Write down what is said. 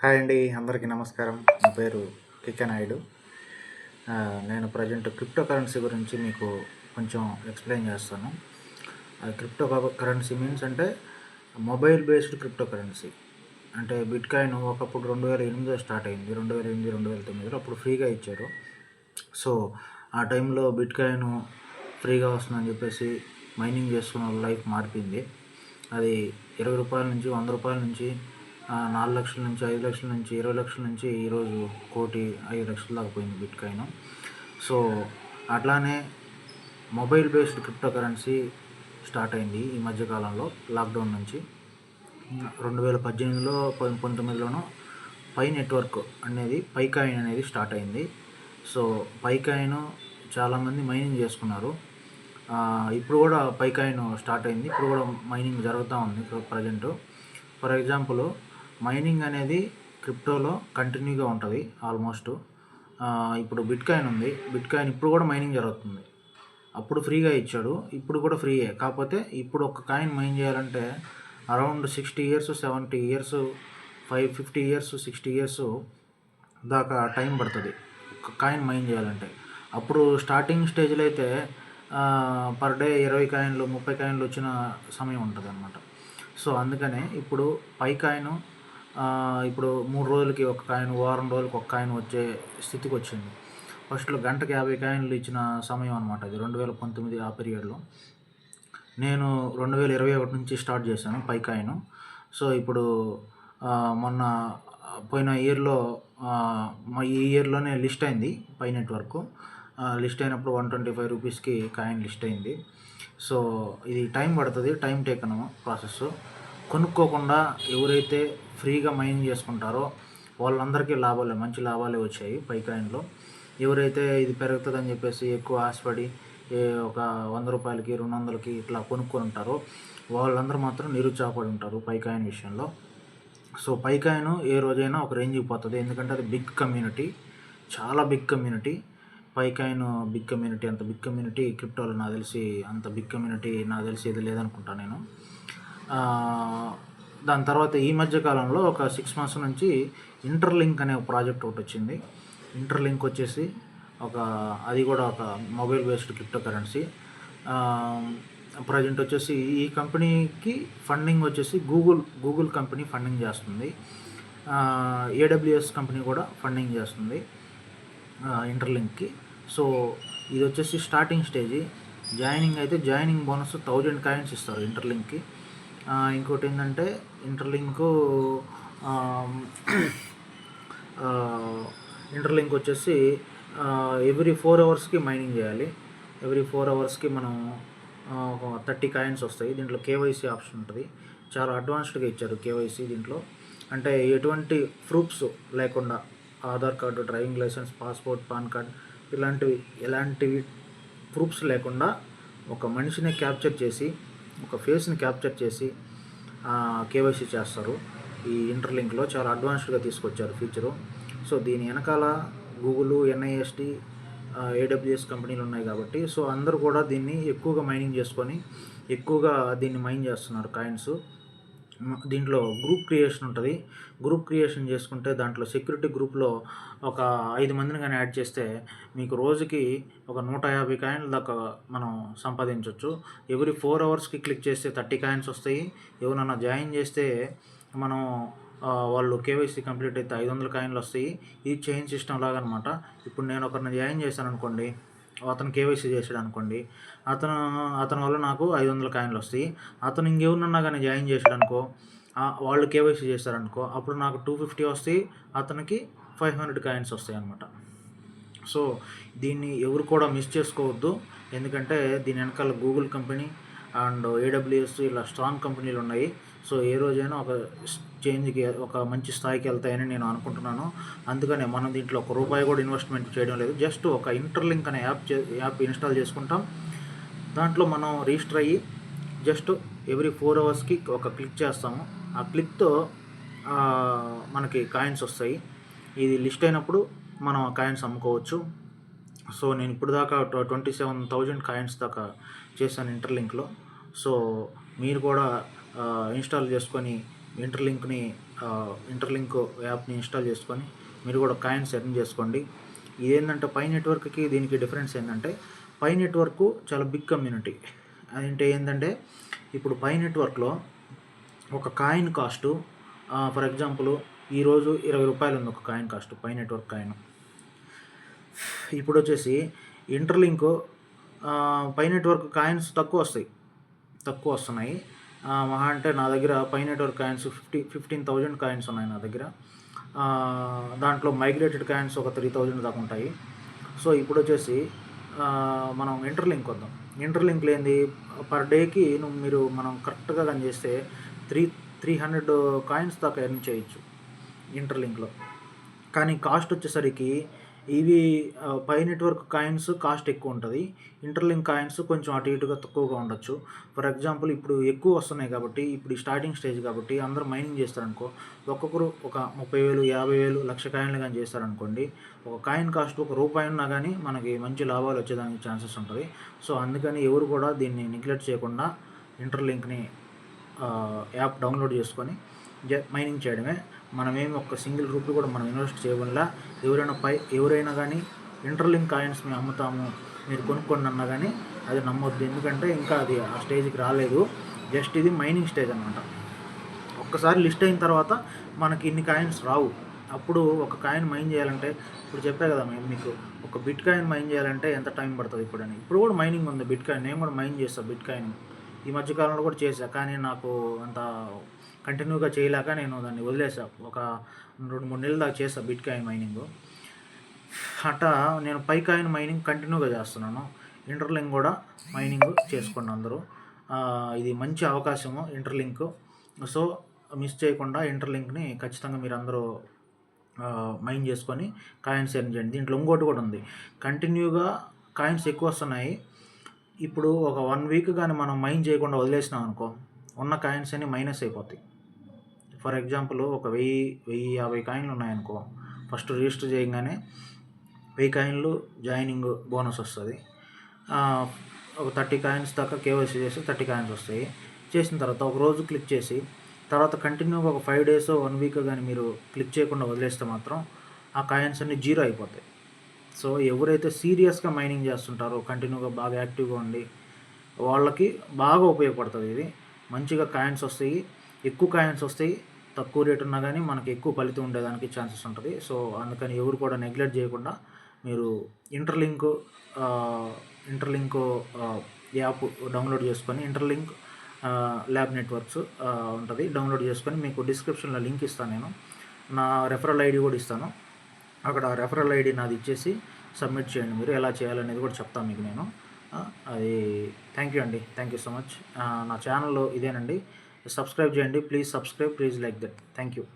Hi అండి, అందరికీ నమస్కారం. నా పేరు కిక్క నాయుడు. నేను ప్రజెంట్ క్రిప్టో కరెన్సీ గురించి మీకు కొంచెం ఎక్స్ప్లెయిన్ చేస్తాను. క్రిప్టో కరెన్సీ మీన్స్ అంటే మొబైల్ బేస్డ్ క్రిప్టో కరెన్సీ. అంటే బిట్కాయిన్ ఒకప్పుడు 2008లో స్టార్ట్ అయింది. 2008, 2009లో అప్పుడు ఫ్రీగా ఇచ్చారు. సో ఆ టైంలో బిట్కాయిన్ ఫ్రీగా వస్తుందని చెప్పేసి మైనింగ్ చేసుకున్న వాళ్ళ లైఫ్ మారిపోయింది. అది ₹20 నుంచి ₹100 నుంచి 4 లక్షల నుంచి 5 లక్షల నుంచి 20 లక్షల నుంచి ఈరోజు 1,05,00,000 దాకా పోయింది బిట్కాయిన్. సో అట్లానే mobile based crypto currency start అయింది ఈ మధ్యకాలంలో లాక్డౌన్ నుంచి. 2018లో 19లోనో పై నెట్వర్క్ అనేది పైకాయిన్ అనేది స్టార్ట్ అయింది. సో పైకాయిన్ చాలామంది మైనింగ్ చేసుకున్నారు. ఇప్పుడు కూడా పైకాయిన్ స్టార్ట్ అయింది. ఇప్పుడు కూడా మైనింగ్ జరుగుతూ ఉంది ప్రజెంట్. ఫర్ ఎగ్జాంపుల్, మైనింగ్ అనేది క్రిప్టోలో కంటిన్యూగా ఉంటుంది ఆల్మోస్ట్. ఇప్పుడు బిట్కాయిన్ ఉంది. బిట్కాయిన్ ఇప్పుడు కూడా మైనింగ్ జరుగుతుంది. అప్పుడు ఫ్రీగా ఇచ్చాడు, ఇప్పుడు కూడా ఫ్రీయే. కాకపోతే ఇప్పుడు ఒక కాయిన్ మైన్ చేయాలంటే around 60 years, 70 years, 50 years, 60 years దాకా టైం పడుతుంది ఒక కాయిన్ మైన్ చేయాలంటే. అప్పుడు స్టార్టింగ్ స్టేజ్లో అయితే పర్ డే 20 కాయిన్లు, 30 కాయిన్లు వచ్చిన సమయం ఉంటుంది అన్నమాట. సో అందుకనే ఇప్పుడు పైకాయిన్ ఇప్పుడు 3 రోజులకి ఒక కాయిన్, వారం రోజులకి ఒక కాయిన్ వచ్చే స్థితికి వచ్చింది. ఫస్ట్లో గంటకి 50 కాయిన్లు ఇచ్చిన సమయం అనమాట అది 2019 ఆ పీరియడ్లో. నేను 2021 నుంచి స్టార్ట్ చేశాను పైకాయిన్. సో ఇప్పుడు మొన్న పోయిన ఇయర్లో ఈ ఇయర్లోనే లిస్ట్ అయింది పై నెట్వర్క్. లిస్ట్ అయినప్పుడు ₹125కి కాయిన్ లిస్ట్ అయింది. సో ఇది టైం పడుతుంది, టైం టేకన్ ప్రాసెస్. కొనుక్కోకుండా ఎవరైతే ఫ్రీగా మైనింగ్ చేసుకుంటారో వాళ్ళందరికీ మంచి లాభాలే వచ్చాయి పైకాయిన్లో. ఎవరైతే ఇది పెరుగుతుందని చెప్పేసి ఎక్కువ ఆశపడి ఒక ₹100కి, ₹200కి ఇట్లా కొనుక్కొని ఉంటారో వాళ్ళందరూ మాత్రం నిరుత్సాహపడి ఉంటారు పైకాయిన్ విషయంలో. సో పైకాయిన్ ఏ రోజైనా ఒక రేంజ్కి పోతుంది, ఎందుకంటే అది బిగ్ కమ్యూనిటీ, చాలా big community. Pi Coin big community, అంత బిగ్ కమ్యూనిటీ క్రిప్టోలో నాకు తెలిసి అంత బిగ్ కమ్యూనిటీ నాకు తెలిసి ఇది లేదనుకుంటా నేను. దాని తర్వాత ఈ మధ్యకాలంలో ఒక 6 months నుంచి ఇంటర్లింక్ అనే ఒక ప్రాజెక్ట్ ఒకటి వచ్చింది. ఇంటర్లింక్ వచ్చేసి అది కూడా ఒక mobile based crypto currency. Present వచ్చేసి ఈ కంపెనీకి ఫండింగ్ వచ్చేసి గూగుల్ కంపెనీ ఫండింగ్ చేస్తుంది. AWS కంపెనీ కూడా ఫండింగ్ చేస్తుంది ఇంటర్లింక్కి. సో ఇది వచ్చేసి starting stage. Joining bonus 1000 coins ఇస్తారు ఇంటర్లింక్కి. ఇంకోటి ఏంటంటే ఇంటర్లింక్ వచ్చేసి ఎవ్రీ 4 hours మైనింగ్ చేయాలి. ఎవ్రీ 4 hours మనం 30 కాయిన్స్ వస్తాయి. దీంట్లో KYC ఆప్షన్ ఉంటుంది. చాలా అడ్వాన్స్డ్గా ఇచ్చారు KYC దీంట్లో. అంటే ఎటువంటి ప్రూఫ్స్ లేకుండా, Aadhaar card, driving licence, passport, PAN card ఎలాంటివి ప్రూఫ్స్ లేకుండా ఒక మనిషిని క్యాప్చర్ చేసి, ఒక ఫేస్ని క్యాప్చర్ చేసి KYC చేస్తారు. ఈ ఇంటర్లింక్లో చాలా అడ్వాన్స్డ్గా తీసుకొచ్చారు ఫీచరు. సో దీని వెనకాల గూగుల్, NIST, AWS కంపెనీలు ఉన్నాయి కాబట్టి సో అందరూ కూడా దీన్ని ఎక్కువగా మైనింగ్ చేసుకొని ఎక్కువగా దీన్ని మైన్ చేస్తున్నారు కాయిన్స్. దీంట్లో గ్రూప్ క్రియేషన్ ఉంటుంది. గ్రూప్ క్రియేషన్ చేసుకుంటే దాంట్లో సెక్యూరిటీ గ్రూప్లో ఒక 5 మందిని కానీ యాడ్ చేస్తే మీకు రోజుకి ఒక 150 కాయిన్ల దాకా మనం సంపాదించవచ్చు. ఎవ్రీ 4 hours క్లిక్ చేస్తే 30 కాయిన్స్ వస్తాయి. ఎవరన్నా జాయిన్ చేస్తే మనం వాళ్ళు KYC కంప్లీట్ అయితే 500 కాయిన్లు వస్తాయి. ఇది చైన్ సిస్టమ్ లాగా అనమాట. ఇప్పుడు నేను ఒకరిని జాయిన్ చేశాను అనుకోండి, అతను KYC చేసాడు అనుకోండి, అతని వల్ల నాకు 500 కాయిన్లు వస్తాయి. అతను ఇంకెవరినన్నా కానీ జాయిన్ చేసాడు అనుకో, వాళ్ళు KYC చేశారనుకో, అప్పుడు నాకు 250 వస్తాయి, అతనికి 500 కాయిన్స్ వస్తాయి అన్నమాట. సో దీన్ని ఎవరు కూడా మిస్ చేసుకోవద్దు, ఎందుకంటే దీని వెనకాల గూగుల్ కంపెనీ అండ్ AWS ఇలా స్ట్రాంగ్ కంపెనీలు ఉన్నాయి. సో ఏ రోజైనా ఒక చేంజ్కి, ఒక మంచి స్థాయికి వెళ్తాయని నేను అనుకుంటున్నాను. అందుకనే మనం దీంట్లో ₹1 కూడా ఇన్వెస్ట్మెంట్ చేయడం లేదు. జస్ట్ ఒక ఇంటర్లింక్ అనే యాప్ ఇన్స్టాల్ చేసుకుంటాం. దాంట్లో మనం రిజిస్టర్ అయ్యి జస్ట్ ఎవ్రీ 4 hours ఒక క్లిక్ చేస్తాము. ఆ క్లిక్తో మనకి కాయిన్స్ వస్తాయి. ఇది లిస్ట్ అయినప్పుడు మనం ఆ కాయిన్స్ అమ్ముకోవచ్చు. సో నేను ఇప్పుడు దాకా 27,000 కాయిన్స్ దాకా చేశాను ఇంటర్లింక్లో. సో మీరు కూడా ఇన్స్టాల్ చేసుకొని ఇంటర్లింక్ని ఇంటర్లింక్ యాప్ని ఇన్స్టాల్ చేసుకొని మీరు కూడా కాయిన్స్ ఎర్న్ చేసుకోండి. ఇదేంటంటే పై నెట్వర్క్కి దీనికి డిఫరెన్స్ ఏంటంటే, పై నెట్వర్క్ చాలా బిగ్ కమ్యూనిటీ. అదంటే ఏంటంటే, ఇప్పుడు పై నెట్వర్క్లో ఒక కాయిన్ కాస్టు ఫర్ ఎగ్జాంపుల్ ఈరోజు ₹20 ఉంది ఒక coin cost, pi network coin. ఇప్పుడు వచ్చేసి ఇంటర్లింక్ పై నెట్వర్క్ కాయిన్స్ తక్కువ వస్తున్నాయి. మహా అంటే నా దగ్గర పై నెట్వర్క్ కాయిన్స్ 15,000 కాయిన్స్ ఉన్నాయి నా దగ్గర. దాంట్లో మైగ్రేటెడ్ కాయిన్స్ ఒక 3,000 దాకా ఉంటాయి. సో ఇప్పుడు వచ్చేసి మనం ఇంటర్లింక్ వద్దాం. ఇంటర్లింక్లో ఏంది, పర్ డేకి మనం కరెక్ట్గా కానీ చేస్తే 300 కాయిన్స్ దాకా ఎర్న్ చేయొచ్చు ఇంటర్లింక్లో. కానీ కాస్ట్ వచ్చేసరికి ఇవి పై నెట్వర్క్ కాయిన్స్ కాస్ట్ ఎక్కువ ఉంటుంది, ఇంటర్లింక్ కాయిన్స్ కొంచెం అటు ఇటుగా తక్కువగా ఉండొచ్చు. ఫర్ ఎగ్జాంపుల్ ఇప్పుడు ఎక్కువ వస్తున్నాయి కాబట్టి, ఇప్పుడు స్టార్టింగ్ స్టేజ్ కాబట్టి అందరూ మైనింగ్ చేస్తారనుకో, ఒక్కొక్కరు ఒక 30,000, 50,000, 1,00,000 కాయిన్లు కానీ చేస్తారనుకోండి, ఒక కాయిన్ కాస్ట్ ₹1 ఉన్నా కానీ మనకి మంచి లాభాలు వచ్చేదానికి ఛాన్సెస్ ఉంటుంది. సో అందుకని ఎవరు కూడా దీన్ని నెగ్లెక్ట్ చేయకుండా ఇంటర్లింక్ని యాప్ డౌన్లోడ్ చేసుకొని మైనింగ్ చేయడమే. మనమేమి ఒక సింగిల్ రూపీ కూడా మనం ఇన్వెస్ట్ చేయకుండా, ఎవరైనా కానీ ఇంటర్లింక్ కాయిన్స్ మేము అమ్ముతాము మీరు కొనుక్కోండి అన్నా కానీ అది నమ్మొద్దు. ఎందుకంటే ఇంకా అది ఆ స్టేజ్కి రాలేదు, జస్ట్ ఇది మైనింగ్ స్టేజ్ అనమాట. ఒక్కసారి లిస్ట్ అయిన తర్వాత మనకి ఇన్ని కాయిన్స్ రావు. అప్పుడు ఒక కాయిన్ మైన్ చేయాలంటే, ఇప్పుడు చెప్పే కదా మీకు, ఒక బిట్ కాయిన్ మైన్ చేయాలంటే ఎంత టైం పడుతుంది ఇప్పుడు కూడా మైనింగ్ ఉంది బిట్ కాయిన్. నేను కూడా మైన్ చేస్తాను బిట్ కాయిన్, ఈ మధ్యకాలంలో కూడా చేశాను. కానీ నాకు అంత కంటిన్యూగా చేయలేక నేను దాన్ని వదిలేసాను. ఒక 2-3 నెలల దాకా చేస్తాను బిట్ కాయిన్ మైనింగ్. అట్టా నేను పై కాయిన్ మైనింగ్ కంటిన్యూగా చేస్తున్నాను. ఇంటర్లింక్ కూడా మైనింగ్ చేసుకోండి అందరూ. ఇది మంచి అవకాశము ఇంటర్లింక్. సో మిస్ చేయకుండా ఇంటర్లింక్ని ఖచ్చితంగా మీరు అందరూ మైన్ చేసుకొని కాయిన్స్ ఎర్న్ చేయండి. దీంట్లో ఇంకోటి కూడా ఉంది, కంటిన్యూగా కాయిన్స్ ఎక్కువ వస్తున్నాయి. ఇప్పుడు ఒక 1 వీక్ కానీ మనం మైన్ చేయకుండా వదిలేసినాం అనుకో, ఉన్న కాయిన్స్ అన్ని మైనస్ అయిపోతాయి. ఫర్ ఎగ్జాంపుల్ ఒక 1050 కాయిన్లు ఉన్నాయనుకో, ఫస్ట్ రిజిస్టర్ చేయగానే 1000 కాయిన్లు జాయినింగ్ బోనస్ వస్తుంది. ఒక 30 కాయిన్స్ దాకా కేవైసీ చేసి 30 కాయిన్స్ వస్తాయి. చేసిన తర్వాత ఒక రోజు క్లిక్ చేసి తర్వాత కంటిన్యూగా ఒక 5 డేస్ 1 వీక్ కానీ మీరు క్లిక్ చేయకుండా వదిలేస్తే మాత్రం ఆ కాయిన్స్ అన్ని జీరో అయిపోతాయి. సో ఎవరైతే సీరియస్గా మైనింగ్ చేస్తుంటారో, కంటిన్యూగా బాగా యాక్టివ్గా ఉండి, వాళ్ళకి బాగా ఉపయోగపడుతుంది ఇది. మంచిగా కాయిన్స్ వస్తాయి, ఎక్కువ కాయిన్స్ వస్తాయి. తక్కువ రేటు ఉన్నా కానీ మనకి ఎక్కువ ఫలితం ఉండేదానికి ఛాన్సెస్ ఉంటుంది. సో అందుకని ఎవరు కూడా నెగ్లెక్ట్ చేయకుండా మీరు ఇంటర్లింక్ యాప్ డౌన్లోడ్ చేసుకొని, ఇంటర్లింక్ ల్యాబ్ నెట్వర్క్స్ ఉంటుంది, డౌన్లోడ్ చేసుకొని మీకు డిస్క్రిప్షన్లో లింక్ ఇస్తాను. నేను నా రెఫరల్ ఐడి కూడా ఇస్తాను. అక్కడ రెఫరల్ ఐడి నాది ఇచ్చేసి సబ్మిట్ చేయండి. మీరు ఎలా చేయాలనేది కూడా చెప్తాను మీకు నేను. అది థ్యాంక్ యూ అండి, థ్యాంక్ యూ సో మచ్. నా ఛానల్ ఇదేనండి, సబ్స్క్రైబ్ చేయండి. Please subscribe, please like that. Thank you.